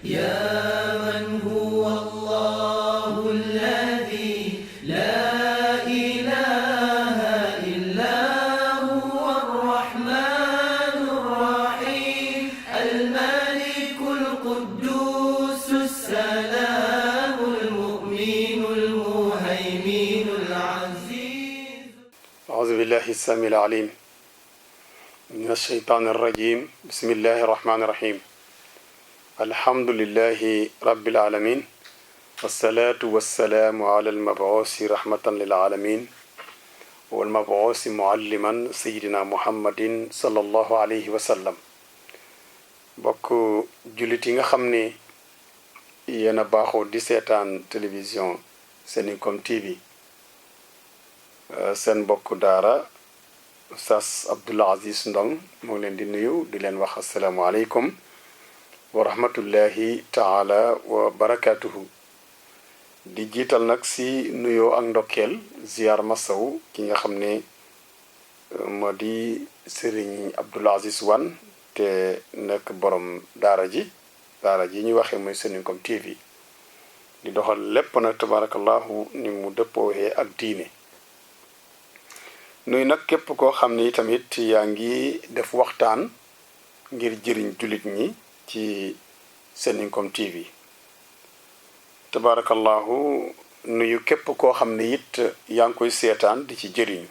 يا من هو الله الذي لا إله إلا هو الرحمن الرحيم الملك القدوس السلام المؤمن المهيمن العزيز. أعوذ بالله السميع العليم من الشيطان الرجيم. بسم الله الرحمن الرحيم. الحمد لله رب العالمين والصلاة والسلام على المبعوث رحمة للعالمين والمبعوث معلما سيدنا محمد صلى الله عليه وسلم. bokk jullit yi nga xam ne yéen a baaxoo di seetaan télévision Seninkom TV seen mbokk daara Oustaz Abdoul Aziz Ndong moo ngi leen di nuyu di leen wax asalaamaaleykum wa rahmatullahi taala wa barakatuhu. di jiital nag si nuyoo ak ndokkeel ziar masaw ki nga xam ne moo di Serigne Abdoul Aziz Wane te nekk borom daara ji ñu waxee mooy Seninkom TV di doxal lépp nag tabarakallahu ni mu dëppoowee ak diine. nuy nag képp koo xam ne tamit yaa ngi def waxtaan ngir jëriñ jullit ñi ci Seninkom TV tabarakallahu nuyu képp koo xam ne it yaa ngi koy seetaan di ci jëriñu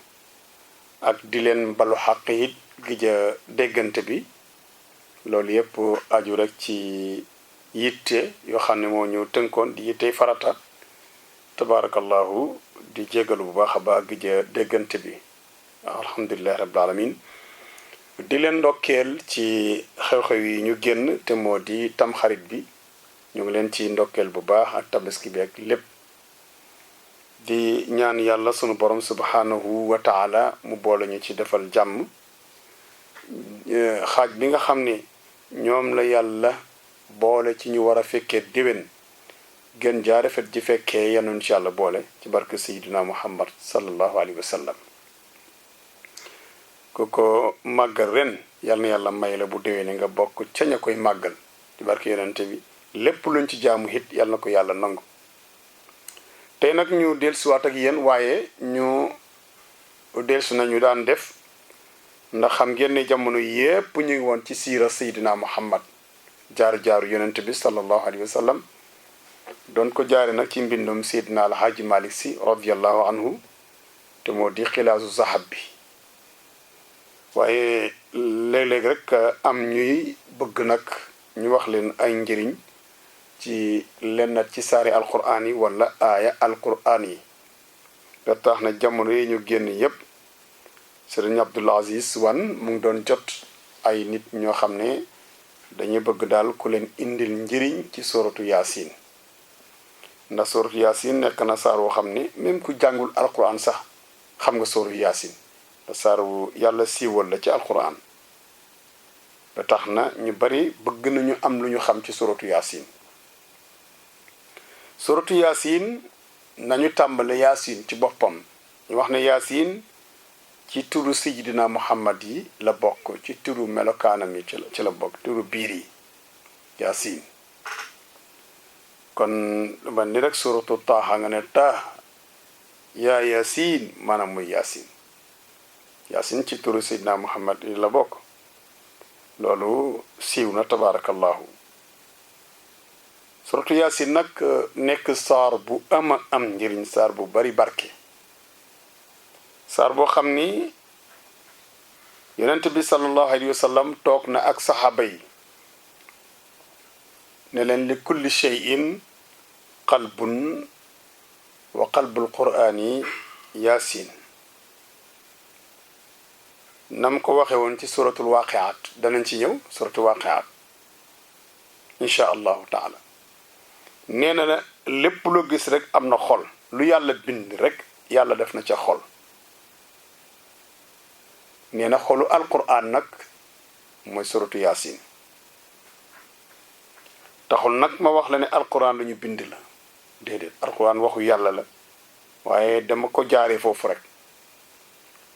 ak di leen balu xàq it gija déggante bi loolu yépp aju rek ci yitte yoo xam ne moo ñu tënkoon di yittey farata tabarakallahu di jégalu bu baax a baax gija déggante bi. alhamdulilah rabbil alamin di leen ndokkeel ci xew-xew yi ñu génn te moo di tamxarit bi ñu ngi leen ci ndokkeel bu baax ak tabaski bi ak lépp di ñaan yàlla sunu borom subhanahu wa taala mu boole ñu ci defal jàmm. xaaj bi nga xam ne ñoom la yàlla boole ci ñu war a fekkee déwén gën jaa rafet ji fekkee yanuñ ci yàlla boole ci barke sayidina muhammad sallallahu alayhi wa sallam. ku ko màggal ren yal na yàlla may la bu déwéne nga bokk ca ña koy màggal ci barke yonente bi lépp luñ ci jaamu hit yal na ko yàlla nangu. tey nag ñu dellusiwaat ak yéen waaye ñu dellusi nañu daan def ndax xam ngeen ne jamono yépp ñu ngi woon ci siira Seydina Muhammad jaaru yonente bi sallallahu alayhi wa sallam doon ko jaare nag ci mbindum Seydina Alhaaji Malik Si radiyallahu anhu te moo di xilaasu zahab bi. waaye léeg-léeg rek am ñuy bëgg nag ñu wax leen ay njëriñ ci lennat ci saari alquraan yi wala aaya alquraan yi nga tax na jamono yi ñu génn yépp Serigne Abdoul Aziz Wane mu ngi doon jot ay nit ñoo xam ne dañuy bëgg daal ku leen indil njëriñ ci suratu yaasin ndax suratu yaasin nekk na saar woo xam ne même ku jàngul alquraan sax xam nga suratu yaasin saar wu yàlla siiwal la ci alquran ba tax na ñu bari bëgg nañu am lu ñu xam ci suratu yaasin. suratu yaasin nañu tàmbale yaasin ci boppam ñu wax ne yaasin ci turu sayyidina muhammad yi la bokk ci turu melokaanam yi ci la bokk turu biir yi yaasin. kon man ni rek suratu taaha nga ne taaha yaa yaasin maanaam muy yaasin. yaasin ci turu Seydina Muhammad yi la bokk loolu siiw na tabarakallahu. suratu yaasin nag nekk saar bu am njëriñ saar bu bari barke saar boo xam ni yonent bi sallallahu alayhi wa sallam toog na ak saxaaba yi ne leen li kulli shay'in qalbun wa qalbul qur'ani yaasin. nam ko waxe woon ci suratul waqiat danañ ci ñëw suratul waqiat incha allahu taala. nee na lépp loo gis rek am na xol lu yàlla bind rek yàlla def na ca xol. nee na xolu alquran nag mooy suratu yaasin. taxul nag ma wax la ne alquran lu ñu bind la déedéet alquran waxu yàlla la waaye dama ko jaaree foofu rek.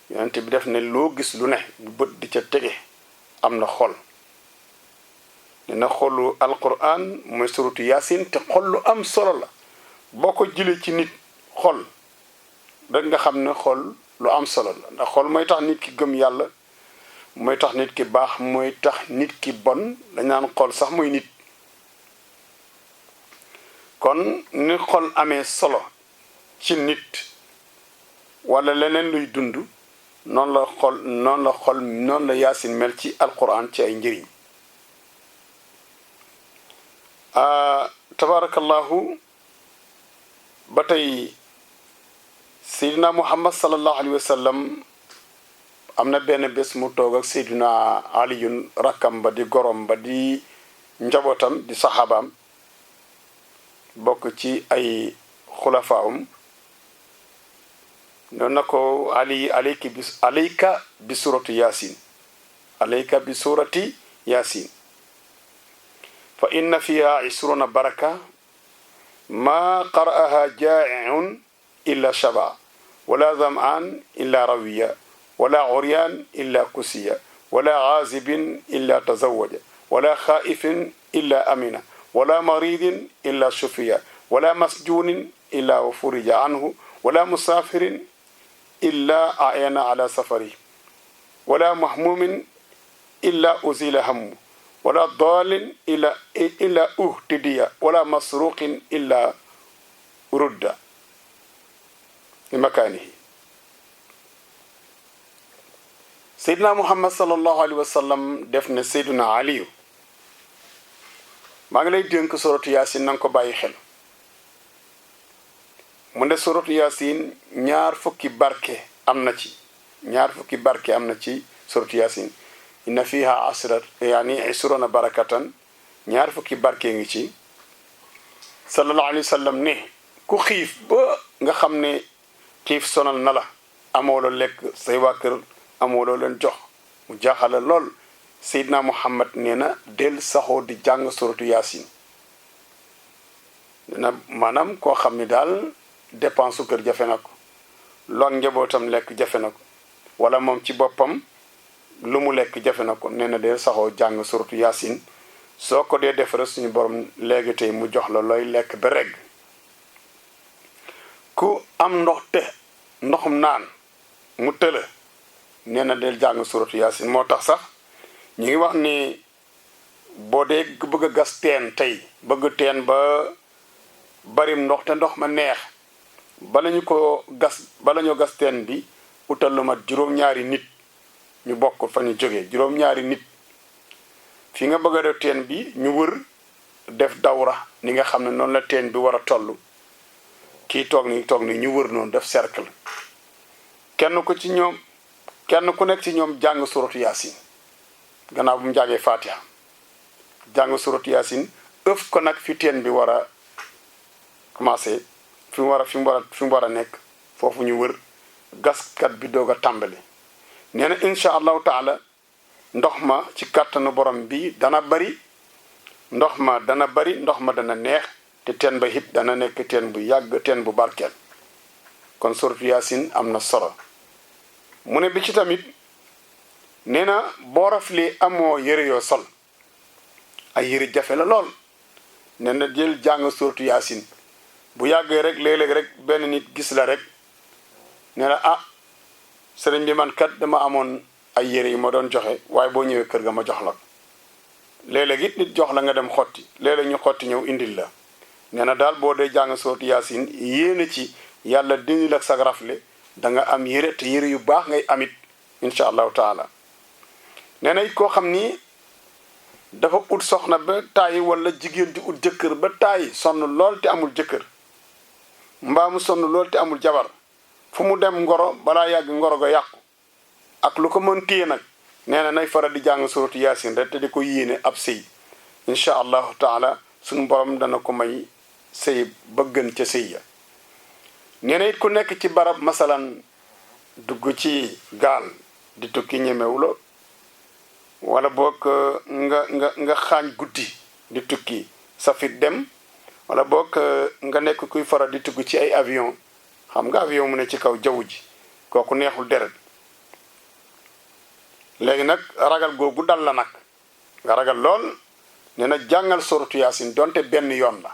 yonent bi def ne loo gis lu ne bu bët di ca tege am na xol. ne na xolu alquran mooy suratu yaasin te xol lu am solo la boo ko jëlee ci nit xol rek nga xam ne xol lu am solo la ndax xol mooy tax nit ki gëm yàlla mooy tax nit ki baax mooy tax nit ki bon dañ naan xol sax mooy nit kon ni xol amee solo ci nit wala leneen luy dund noonu la yaasin mel ci alquran ci ay njëriñ tabarakallahu ba tey seydina muhammad sallallahu alayhi wa sallam am na benn bés mu toog ak seydina aliyun rakkam ba di gorom ba di njabootam di saxaabaam bokk ci ay xulafaawum noonu na ko alayka bi surati yaasin alayka bi surati yaasin fa inna fiha 20 baraka ma qara'aha jaa'i'un illa shaba wala zam'an illa rawiya wala uryan illa kusiya wala ghaazibin illa tazawwaja wala khaa'ifin illa amina wala maridin illa shufiya wala masjunin illa furija anhu wala musafirin illa a'yana ala safari wala mahmumin illa uzila hammu wala dalin illa uhtidiya wala masruqin illa rudda li makaanihi seydina muhammad sallallahu alayhi wa sallam def ne seydina aliyu maa ngi lay dénk suratu yaasin na nga ko bàyyi xel mu ne suratu yaasin ñaar fukki barke am na ci suratu yaasin inna fiha asrat yani 20 barakatan ñaar fukki barke ngi ci sallallahu alayhi wa sallam ne ku xiif ba nga xam ne xiif sonal na la amoo loo lekk say waa kër amoo loo leen jox mu jaaxale lool seydina muhammad nee na del saxoo di jàng suratu yaasin nee na maanaam koo xam ni daal dépense su kër jafe na ko loog njabootam lekk jafe na ko wala moom ci boppam lu mu lekk jafe na ko nee na del saxoo jàng suratu yaasin soo ko dee def rek suñu borom léegi tey mu jox la looy lekk ba regg ku am ndoxum naan mu tëla nee na del jàng suratu yaasin moo tax sax ñu ngi wax ni boo dee bëgg a gas teen tey bëgg teen ba barim ndox te ndox ma neex bala ñoo gas teen bi utal lu mat juróom-ñaari nit ñu bokk fa ñu jógee juróom-ñaari nit fi nga bëgg a def teen bi ñu wër def dawra ni nga xam ne noonu la teen bi war a toll kii toog ni ñu wër noonu def cercle kenn ku nekk ci ñoom jàng suratu yaasin gannaaw bu mu jàngee fatiha jàng suratu yaasin ëf ko nag fi teen bi war a commencé fi mu war a nekk foofu ñu wër gaskat bi doog a tàmbali nee na incha allahu taala ndox ma ci kàttanu borom bi dana bari ndox ma dana neex te teen ba it dana nekk teen bu yàgg teen bu barkeel kon suratu yaasin am na solo mu ne bi ci tamit nee na boo raflee amoo yëre yoo sol ay yëre jafe la lool nee na jël jàng suratu yaasin bu yàggee rek léeg-léeg rek benn nit gis la rek nee na sëriñ bi man kat dama amoon ay yére yi ma doon joxe waaye boo ñëwee kër ga ma jox la ko léeg-léeg it nit jox la nga dem xotti léeg-léeg ñu xotti ñëw indil la nee na daal boo dee jàng suratu yaasin yéene ci yàlla dindi la sag rafle da nga am yére te yére yu baax ngay amit incha allahu taala nee na it koo xam ni dafa ut soxna ba tàyyi wala jigéen di ut jëkkër ba tàyyi sonn lool te amul jëkkër mbaa mu sonn lool te amul jabar fu mu dem ngoro balaa yàgg ngoro ga yàqu ak lu ko mën téye nag nee na nay faral di jàng suratu yaasin rek te di ko yéene ab sëy incha allahu taala suñu borom dana ko may sëy ba gën ca sëy ya nee na it ku nekk ci barab masalan dugg ci gaal di tukki ñemewulo wala boog nga xaañ guddi di tukki safit dem wala boog nga nekk kuy faral di tugg ci ay avion xam nga avion mu ne ci kaw jaww ji kooku neexul deret léegi nag ragal googu dal la nag nga ragal lool nee na jàngal suratu yaasin donte benn yoon la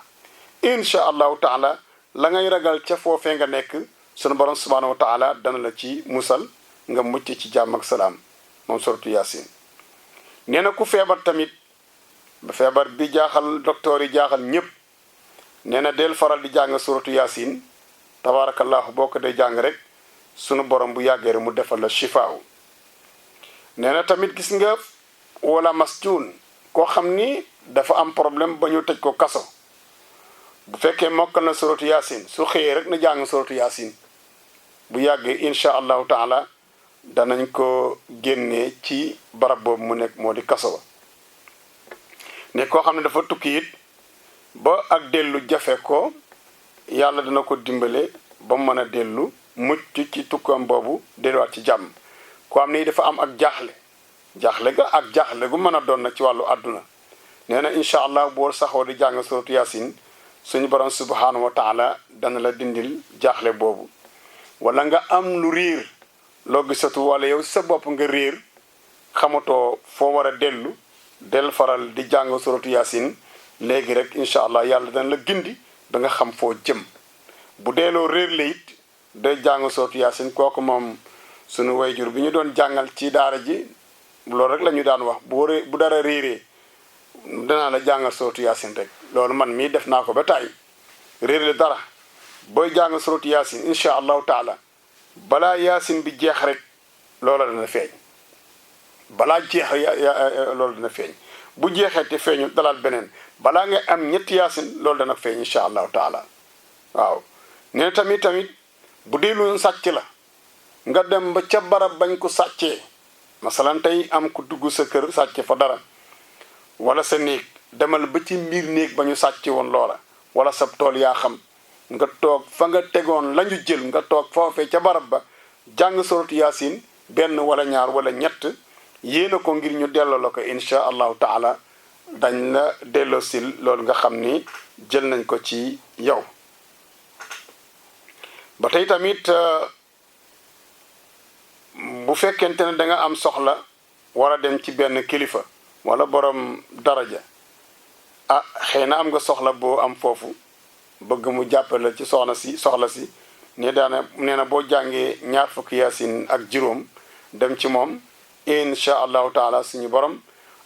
incha allahu taala la ngay ragal ca foofee nga nekk sunu borom subhanahu wa taala dana la ci musal nga mucc ci jàmm ak salaam moom suratu yaasin nee na ku feebar tamit ba feebar bi jaaxal docteur yi jaaxal ñépp nee na del faral di jàng suratu yaasin tabarakallahu boo ko dee jàng rek sunu borom bu yàggee rek mu defal la shifaaw nee na tamit gis nga wala masjun koo xam ni dafa am problème ba ñu tëj ko kaso bu fekkee mokkal na suratu yaasin su xëyee rek na jàng suratu yaasin bu yàggee incha allahu taala danañ ko génnee ci barab boobu mu nekk moo di kaso ba ne koo xam ne dafa tukki it ba ak dellu jafe ko yàlla dana ko dimbale ba mu mën a dellu mucc ci tukkam boobu delluwaat ci jàmm koo xam ne dafa am ak jaaxle ga ak jaaxle gu mën a doon na ci wàllu àdduna nee na incha allah boo saxoo di jàng suratu yaasin suñu borom subhanahu wa taala dana la dindil jaaxle boobu wala nga am lu riir loo gisatu wala yow sa bopp nga réer xamatoo foo war a del faral di jàng suratu yaasin léegi rek incha allah yàlla dana la gindi ba nga xam foo jëm bu deeloo réer la it day jàng suratu yaasin kooku moom sunu wayjur bi ñu doon jàngal ci daara ji loolu rek la ñu daan wax bu dara réeree danaa la jàngal suratu yaasin rek loolu man mii def naa ko ba tàyyi réerle dara booy jàng suratu yaasin incha allahu taala balaa yaasin bi jeex rek loola dana feeñ balaa jeex loolu dana feeñ bu jeexee te feeñu dalal beneen balaa nga am ñetti yaasin loolu dana feeñ incha allahu taala waaw nee tamit bu dee lu sàcc la nga dem ba ca barab bañ ko sàccee masalan tey am ku dugg sa kër sàcc fa dara wala sa néeg demal ba ci mbir néeg ba ñu sàcc woon loola wala sa tool yaa xam nga toog fa nga tegoon la ñu jël nga toog foofee ca barab ba jàng suratu yaasin benn wala ñaar wala ñett yéena ko ngir ñu delloo la ko incha allahu taala dañ la delloo sil loolu nga xam ni jël nañ ko ci yow ba tey tamit bu fekkente ne da nga am soxla war a dem ci benn kilifa wala borom daraja xëy na am nga soxla boo am foofu bëgg mu jàppale ci soxla si nee na boo jàngee ñaar fukki yaasin ak juróom dem ci moom incha allahu taala suñu borom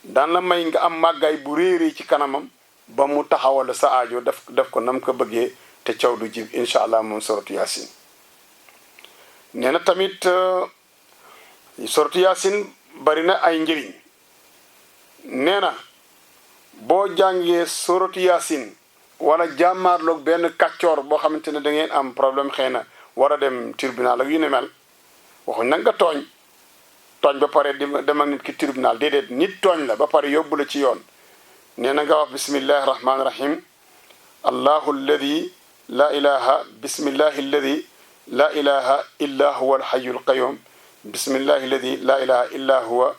daan la may nga am màggaay bu réeree ci kanamam ba mu taxawal sa aajo def ko nam ko bëggee te caw du jib incha allah moom suratu yaasin nee na tamit suratu yaasin bari na ay njëriñ nee na boo jàngee suratu yaasin wala jàmmaarloog benn kàccoor boo xamante ne da ngeen am problème xëy na war a dem tribunal ak yu ne mel waxuñ nag nga tooñ ba pare dem ak nit ki tribunal déedéet nit tooñ la ba pare yóbbu la ci yoon nee na nga wax bismillahi rahmaani rahim allahu alladi la ilaha bismillahi alladi la ilaha illa huwa alhayyul qayyum bismillahi alladi la ilaha illa huwa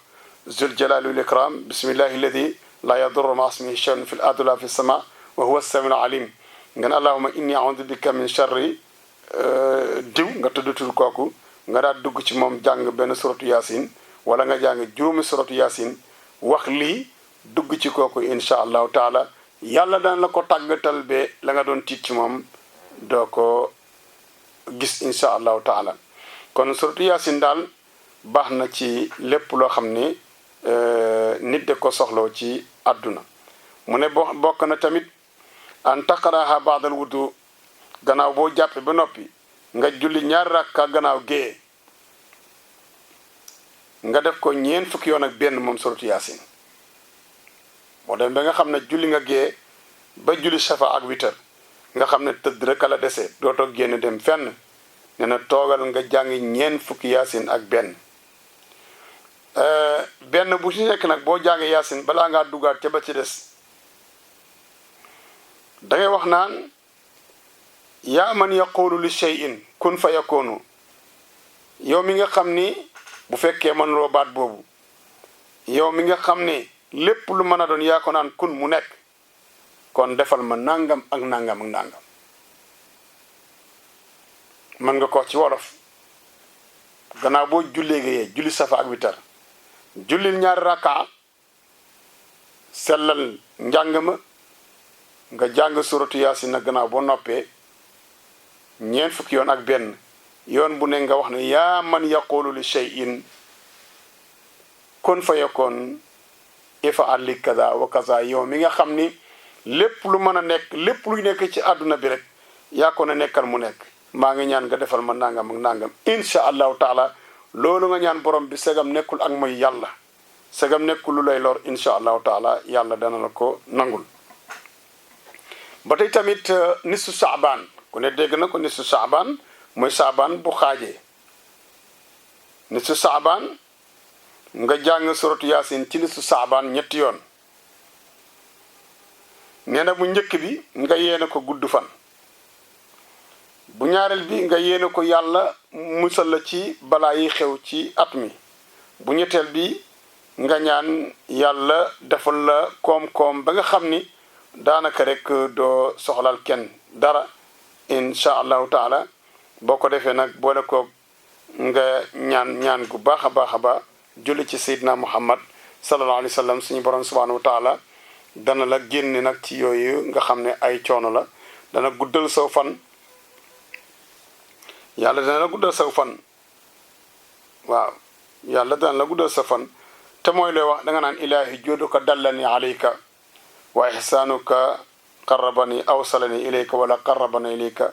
zul jalali wal ikram bismillahi alladi la yadurru ma ismihi shay'un fil ardi wala fis sama wa huwa as-sami'ul alim nga ne allahumma inni a'udhu bika min sharri diw nga tudd kooku nga daal dugg ci moom jàng benn suratu yaasin wala nga jàng juróomi suratu yaasin wax lii dugg ci kooku incha allahu taala yàlla dana la ko tàggatal ba la nga doon tiit ci moom doo ko gis incha allahu taala kon suratu yaasin daal baax na ci lépp loo xam ni nit de ko soxloo ci àdduna mu ne bokk na tamit an taqaraha baadal wudu gannaaw boo jàppe ba noppi nga julli ñaari rakka gannaaw gée nga def ko ñeent fukki yoon ak benn moom suratu yaasin moo dem ba nga xam ne julli nga gée ba julli shafa ak witar nga xam ne tëdd rek a la dese dootoo génn dem fenn ne na toogal nga jàngi ñeent fukki yaasin ak benn benn bu ci nekk nag boo jàngee yaasin balaa ngaa duggaat ca ba ci des dangay wax naan yaa man yaqulu li shay'in kun fa yakunu yow mi nga xam ni bu fekkee mënuloo baat boobu yow mi nga xam ni lépp lu mën a doon yaa ko naan kun mu nekk kon defal ma nangam ak nangam ak nangam mën nga ko ci wolof gannaaw boo jullee nga yee julli safa ak witar jullil ñaari rakka sellal njàng ma nga jàng suratu yaasin na gannaaw boo noppee ñeent fukki yoon ak benn yoon bu ne nga wax ne yaa man yaqulu li shay'in kun fa yakun if'al li kaza wa kaza yow mi nga xam ni lépp lu mën a nekk lépp luy nekk ci àdduna bi rek yaa ko na nekkal mu nekk maa ngi ñaan nga defal ma nangam ak nangam insha allahu taala loolu nga ñaan borom bi segam nekkul ak mooy yàlla segam nekkul lu lay lor insha allahu taala yàlla dana la ko nangul ba tey tamit nisu saabaan ku ne dégg na ko nisu saabaan mooy saabaan bu xaajee nisu saabaan nga jàng suratu yaasin ci nisu saabaan ñetti yoon nee na bu njëkk bi nga yéene ko gudd fan bu ñaareel bi nga yéene ko yàlla musal la ci balaa yi xew ci at mi bu ñetteel bi nga ñaan yàlla defal la koom-koom ba nga xam ni daanaka rek doo soxlal kenn dara insha allahu taala boo ko defee nag boole ko nga ñaan gu baax a baax a baax julli ci Seydina Muhammad sallallahu alayhi wa sallam suñu borom subhanahu wa taala dana la génne nag ci yooyu nga xam ne ay coono la dana guddal saw fan yàlla dana la guddal saw fan waaw yàlla dana la guddal sa fan te mooy looy wax da nga naan ilaahi juuduka dallani alayka wa ihsaanuka qarrabani awsalani ilayka wala qarrabani ilayka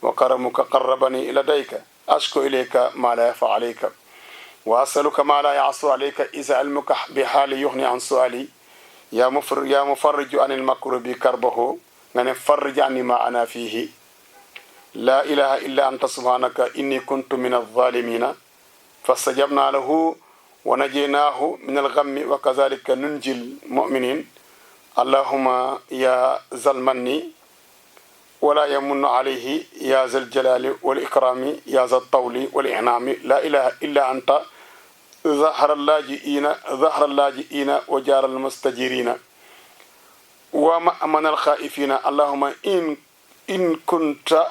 wa karamuka qarrabani ila dayka ashku ilayka ma la yafa alayka wa asaluka ma la yaasu alayka isa ilmuka bi haali yuxni an suali yaa mufarriju anil makrubi karbahu nga ne farrij ani ma ana fihi la ilaha illa anta subhanaka inni kuntu min alzalimina fastajabna lahu wa najaynaahu min algammi wa kazalika nunjil muminin allahuma ya zalmanni wala yamunnu alayhi ya zal jalali wal ikrami ya zal tawli wal inami la ilaha illa anta ظهر اللاجئين وجار المستجيرين ومأمن الخائفين اللهم إن كنت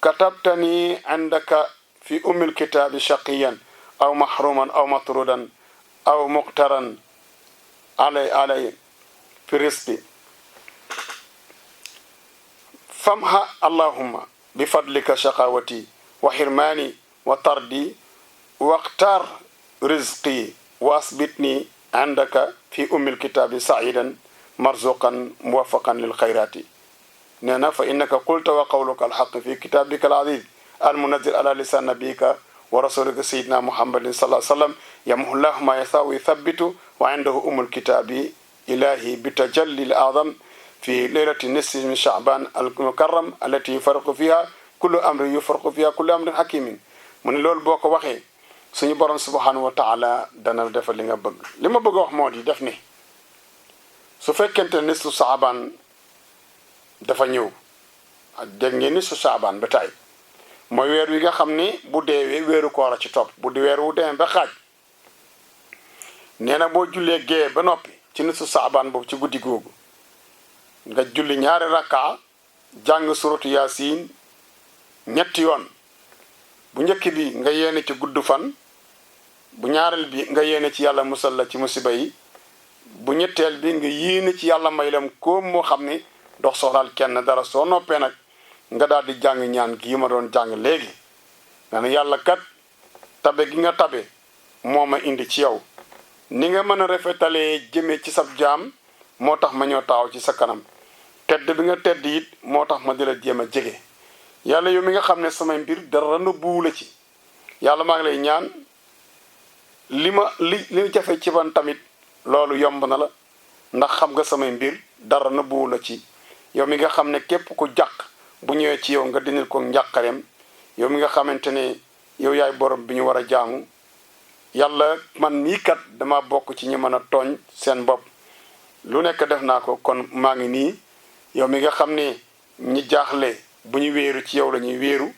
كتبتني عندك في أم الكتاب شقيا أو محروما أو مطرودا أو مقترا علي في رزقي فامحى اللهم بفضلك شقاوتي وحرماني وطردي واختار رزقي وأثبتني عندك في أم الكتاب سعيدا مرزوقا موفقا للخيرات نانا فإنك قلت وقولك الحق في كتابك العزيز المنزل على لسان نبيك ورسولك سيدنا محمد صلى الله عليه وسلم يمحو الله ما يشاء ويثبت وعنده أم الكتاب إلهي بتجلي الأعظم في ليلة النصف من شعبان المكرم التي يفرق فيها كل أمر يفرق فيها كل أمر حكيم من لول بوكو وخي suñu borom subhanahu wa taala dana la defal li nga bëgg li ma bëgg a wax moo di def ni su fekkente ne su saabaan dafa ñëw ak dégg ngeen ni su saabaan ba tey mooy weer wi nga xam ni bu deewee weeru koor a ci topp bu di weer wu demee ba xaaj nee na boo jullee gee ba noppi ci ni su saabaan boobu ci guddi googu nga julli ñaari rakka jàng suratu yaasin ñetti yoon bu njëkk bi nga yéene ci gudd fan bu ñaareel bi nga yéene ci yàlla musal la ci musiba yi bu ñetteel bi nga yéene ci yàlla may lam ko moo xam ni dox soxlaal kenn dara soo noppee nag nga daal di jàng ñaan gii ma doon jàng léegi nga ne yàlla kat tabe gi nga tabe moo ma indi ci yow ni nga mën a rafetalee jëme ci sab jaam moo tax ma ñëw taxaw ci sa kanam tedd bi nga tedd it moo tax ma di la jéem a jege yàlla yow mi nga xam ne samay mbir dara nëbbuwu la ci yàlla maa ngi lay ñaan li jafe ci man tamit loolu yomb na la ndax xam nga samay mbir dara nëbbuwu la ci yow mi nga xam ne képp ku jàq bu ñëwee ci yow nga dindil ko njàqareem yow mi nga xamante ne yow yaay borom bi ñu war a jaamu yàlla man mii kat dama bokk ci ñi mën a tooñ seen bopp lu nekk def naa ko kon maa ngi nii yow mi nga xam ne ñi jaaxle bu ñu wéeru ci yow la ñuy wéeru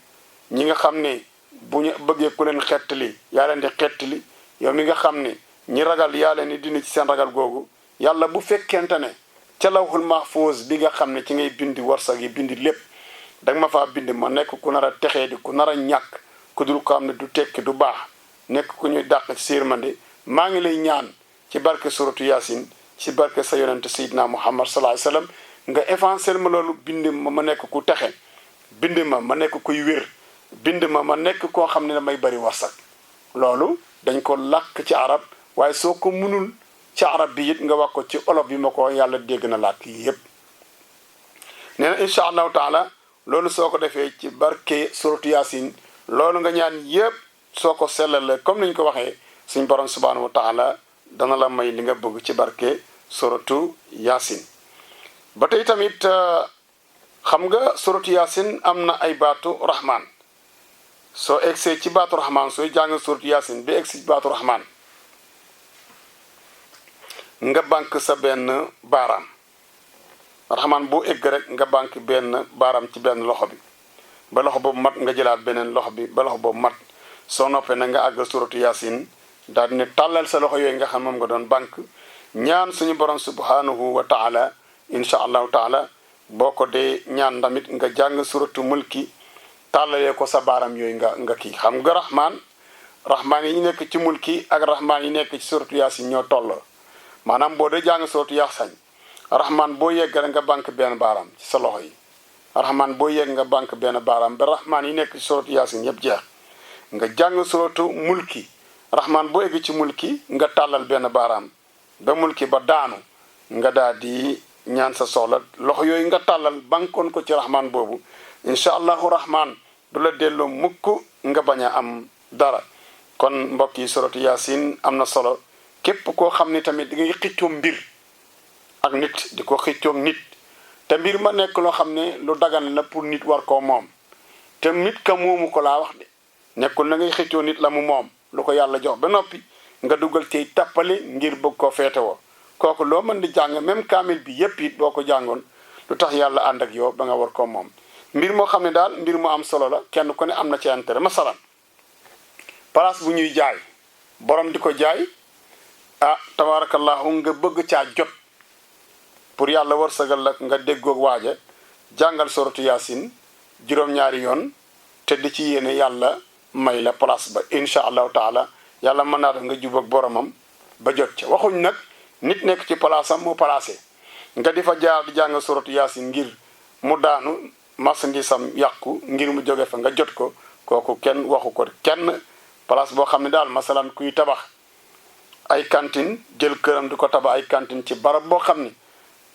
ñi nga xam ne bu ñu bëggee ku leen xettali yaa leen di xettali yow mi nga xam ne ñi ragal yaa leen di dindi ci seen ragal googu yàlla bu fekkente ne ca lawhul mahfuz bi nga xam ne ci ngay bindi warsag yi bindi lépp danga ma faa bind ma nekk ku nar a texee di ku nar a ñàkk ku dul ko xam ne du tekki du baax nekk ku ñuy dàq ci sirmande maa ngi lay ñaan ci barke suratu yaasin ci barke sa yonente Seydina Muhammad sallallahu alayhi wasallam nga évancel ma loolu bind ma nekk ku texe bind ma nekk kuy wér bind ma nekk koo xam ne damay bari warsak loolu dañ ko làkk ci arab waaye soo ko munul ci arab bi it nga wax ko ci olof bi ma ko yàlla dégg na làkk yi yépp nee na incha allahu taala loolu soo ko defee ci barke suratu yaasin loolu nga ñaan yépp soo ko sellale comme niñ ko waxee suñ borom subhanahu wa taala dana la may li nga bëgg ci barke suratu yaasin ba tey tamit xam nga suratu yaasin am na ay baatu rahman soo egsee ci baatu rahman sooy jàng suratu yaasin bi egsi ci baatu rahman nga bank sa benn baaraam rahman boo egg rek nga bank benn baaraam ci benn loxo bi ba loxo boobu mat nga jëlaat beneen loxo bi ba loxo boobu mat soo noppee na nga àgg suratu yaasin daal di ne tàllal sa loxo yooyu nga xam moom nga doon bank ñaan suñu borom subhanahu wa taala incha allahu taala boo ko dee ñaan tamit nga jàng suratu mulki tàllalee ko sa baaraam yooyu nga kii xam nga rahman yi nekk ci mulki ak rahman yi nekk ci suratu yaasin ñoo tolloo maanaam boo dee jàng suratu yaasin rahman boo yegg rek nga bank benn baaraam ci sa loxo yi rahman boo yegg nga bank benn baaraam ba rahman yi nekk ci suratu yaasin yëpp jeex nga jàng suratu mulki rahman boo egg ci mulki nga tàllal benn baaraam ba mulki ba daanu nga daal di ñaan sa soxla loxo yooyu nga tàllal bankoon ko ci rahman boobu incha allahu rahman du la delloo mukk nga bañ a am dara kon mbokk yi suratu yaasin am na solo képp koo xam ni tamit di ngay xëccoo mbir ak nit di ko xëccoo nit te mbir ma nekk loo xam ne lu dagan la pour nit war koo moom te nit ka moomu ko laa wax de nekkul na ngay xëccoo nit la mu moom lu ko yàlla jox ba noppi nga dugal tey tappale ngir bëgg koo feetewoo kooku loo mën di jàng même kaamil bi yépp it boo ko jàngoon lu tax yàlla ànd ak yow ba nga war koo moom mbir moo xam ne daal mbir mu am solo la kenn ku ne am na ci intérêt masalan place bu ñuy jaay borom di ko jaay tabarakallahu nga bëgg caa jot pour yàlla wërsëgal la nga déggoog waaja jàngal suratu yaasin juróom-ñaari yoon te di ci yéene yàlla may la place ba incha allahu taala yàlla mën naa def nga jub ak boromam ba jot ca waxuñ nag nit nekk ci palaasam mu placé nga di fa jaar di jàng suratu yaasin ngir mu daanu marchandisam yàqu ngir mu jóge fa nga jot ko kooku kenn waxu ko kenn place boo xam ne daal masalan kuy tabax ay cantine jël këram di ko tabax ay cantine ci barab boo xam ni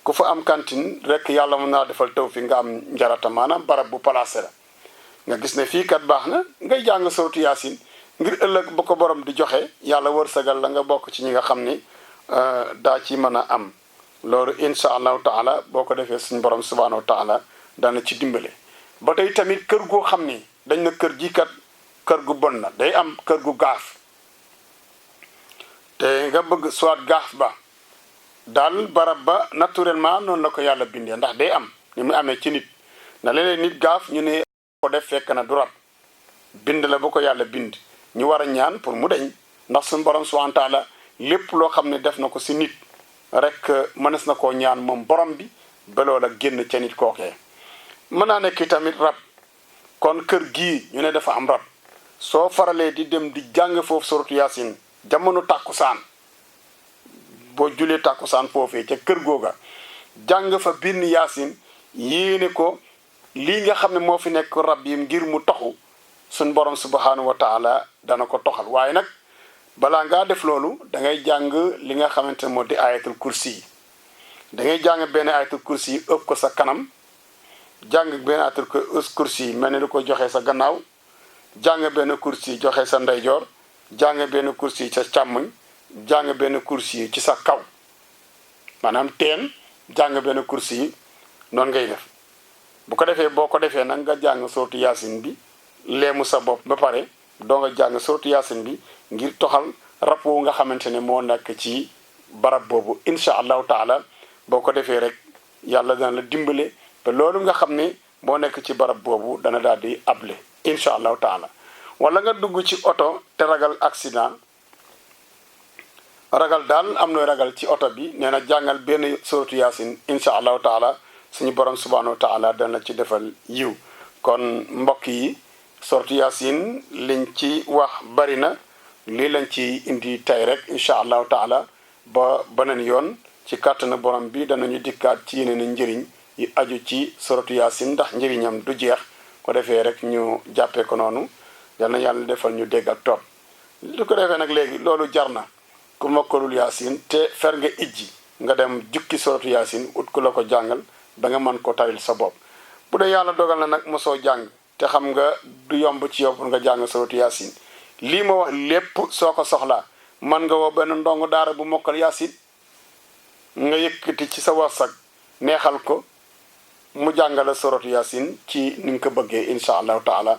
ku fa am cantine rek yàlla mën naa defal taw fi nga am njarata maanaam barab bu placé la nga gis ne fii kat baax na ngay jàng suratu yaasin ngir ëllëg ba ko borom di joxe yàlla wërsëgal la nga bokk ci ñi nga xam ni daa ci mën a am loolu incha allahu taala boo ko defee suñu borom subhanahu wa taala dana ci dimbale ba tey tamit kër goo xam ni dañ na kër ji kat kër gu bon na day am kër gu gaaf te nga bëgg soit gaaf ba daal barab ba naturellement noonu la ko yàlla bindee ndax day am ni mu amee ci nit na léeg-léeg nit gaaf ñu ne ko def fekk na du rab bind la bu ko yàlla bind ñu war a ñaan pour mu deñ ndax suñu borom subhanahu wa taala lépp loo xam ne def na ko si nit rek mënees na koo ñaan moom borom bi ba loola génn ca nit kookee mën naa nekk tamit rab kon kër gii ñu ne dafa am rab soo faralee di dem di jàng foofu suratu yaasin jamono tàkkusaan boo julee tàkkusaan foofee ca kër googa jàng fa bind yaasin yéene ko lii nga xam ne moo fi nekk rab yi ngir mu toxu suñ borom subhanahu wa taala dana ko toxal waaye nag balaa ngaa def loolu da ngay jàng li nga xamante ne moo di ayatul kursi yi da ngay jàng benn ayatul kursi yi ëpp ko sa kanam jàng benn ayatul kursi yi mel ni lu ko joxee sa gannaaw jàng benn kursi yi joxe sa ndeyjoor jàng benn kursi yi sa càmmoñ jàng benn kursi yi ci sa kaw maanaam teen jàng benn kursi yi noonu ngay def bu ko defee boo ko defee nag nga jàng suratu yaasin bi leemu sa bopp ba pare doo nga jàng suratu yaasin bi ngir toxal rab wu nga xamante ne moo nekk ci barab boobu incha allahu taala boo ko defee rek yàlla dana la dimbale te loolu nga xam ne moo nekk ci barab boobu dana daal di able incha allahu taala wala nga dugg ci oto te ragal accident ragal daal am nooy ragal ci oto bi nee na jàngal benn suratu yaasin incha allahu taala suñu borom subhanahu wa taala dana ci defal yiw kon mbokk yi suratu yaasin liñ ci wax bari na lii lañ ci indi tey rek incha allahu taala ba beneen yoon ci kàttanu borom bi danañu dikkaat ci yeneen njëriñ yi aju ci suratu yaasin ndax njëriñam du jeex ko defee rek ñu jàppee ko noonu yal na yàlla defal ñu dégg ak topp lu ko defee nag léegi loolu jar na ku mokkalul yaasin te fer nga ijji nga dem jukki suratu yaasin ut ku la ko jàngal ba nga mën ko taril sa bopp bu dee yàlla dogal na nag mosoo jàng te xam nga du yomb ci yow pour nga jàng suratu yaasin lii ma wax lépp soo ko soxlaa man nga woo benn ndongo daara bu mokkal yaasin nga yëkkati ci sa warsak neexal ko mu jàngale suratu yaasin ci ni nga ko bëggee insha allahu taala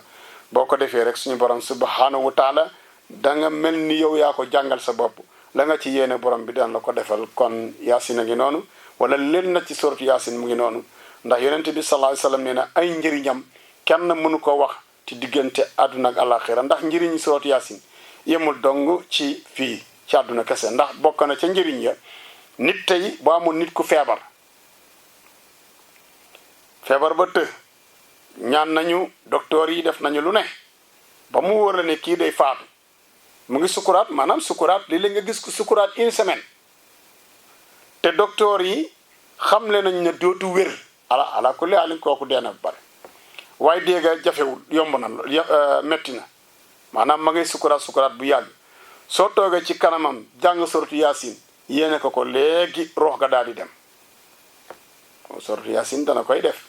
boo ko defee rek suñu borom subhanahu wa taala da nga mel ni yow yaa ko jàngal sa bopp la nga ci yéene borom bi daan la ko defal kon yaasin a ngi noonu wala leen na ci suratu yaasin mu ngi noonu ndax yonent bi sallallahu alayhi wasallam nee na ay njëriñam kenn mënu ko wax ci diggante àdduna ak alaxira ndax njëriñ suratu yaasin yemul dong ci fii ci àdduna kese ndax bokk na ca njëriñ ya nit tey boo amul nit ku feebar ba të ñaan nañu docteur yi def nañu lu ne ba mu wóor la ne kii day faatu mu ngi sukuraat maanaam sukuraat léeg-léeg nga gis ko sukuraat une semaine te docteur yi xamle nañ ne dootu wér ala kulli haalin kooku dee na ba pare waaye déega jafewul yomb na metti na maanaam ma ngay sukuraat bu yàgg soo toogee ci kanamam jàng suratu yaasin yéene ko léegi rox ga daal di dem suratu yaasin dana koy def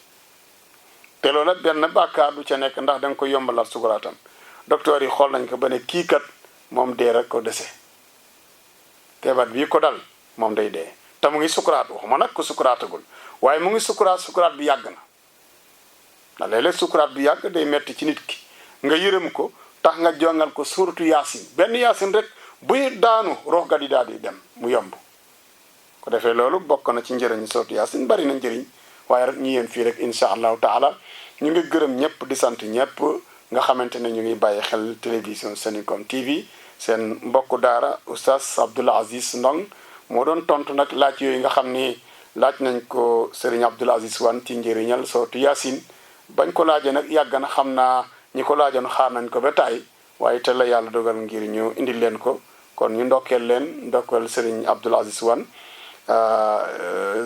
te loola benn bàkkaar du ca nekk ndax da nga koy yombalal sukuraatam docteur yi xool nañ ko ba ne kii kat moom dee rek ko dese feebar bii ko dal moom day dee te mu ngi sukuraat waxuma nag ko sukuraatagul waaye mu ngi sukuraat bi yàgg na ndax léeg-léeg sukuraat bi yàgg day metti ci nit ki nga yërëm ko tax nga jongal ko suratu yaasin benn yaasin rek buy daanu rox ga di daal di dem mu yomb ko defee loolu bokk na ci njëriñ suratu yaasin bari na njëriñ waaye rek ñu yéen fii rek insha allahu taala ñu ngi gërëm ñëpp di sant ñëpp nga xamante ne ñu ngi bàyyi xel télévision Seninkom TV seen mbokku daara oustaz Abdoul Aziz Ndong moo doon tontu nag laaj yooyu nga xam ni laaj nañ ko Serigne Abdoul Aziz Wane ci njëriñal suratu yaasin bañ ko laajee nag yàgg na xam naa ñi ko laajoon xaar nañ ko ba taay waaye te la yàlla dogal ngir ñu indil leen ko kon ñu ndokkeel Serigne Abdoul Aziz Wane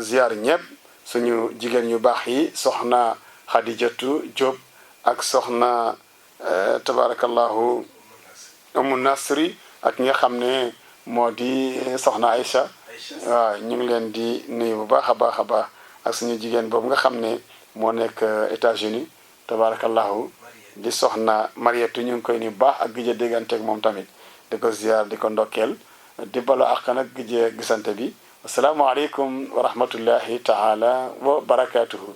ziar ñëpp suñu jigéen ñu baax yi soxna Xadijatu Diop ak soxna tabarakallahu Umu Nasri ak ñi nga xam ne moo di soxna Aïcha waaw ñu ngi leen di nuyu bu baax a baax a baax ak suñu jigéen boobu nga xam ne moo nekk États-Unis tabarakallahu di soxna Mariétu ñu ngi koy nuyu baax ak gëj a dégganteeg moom tamit di ko ziar di ko ndokkeel di balo ak nag gëj a gisante bi asalaamaaleykum wa rahmatullahi taala wa barakatuhu.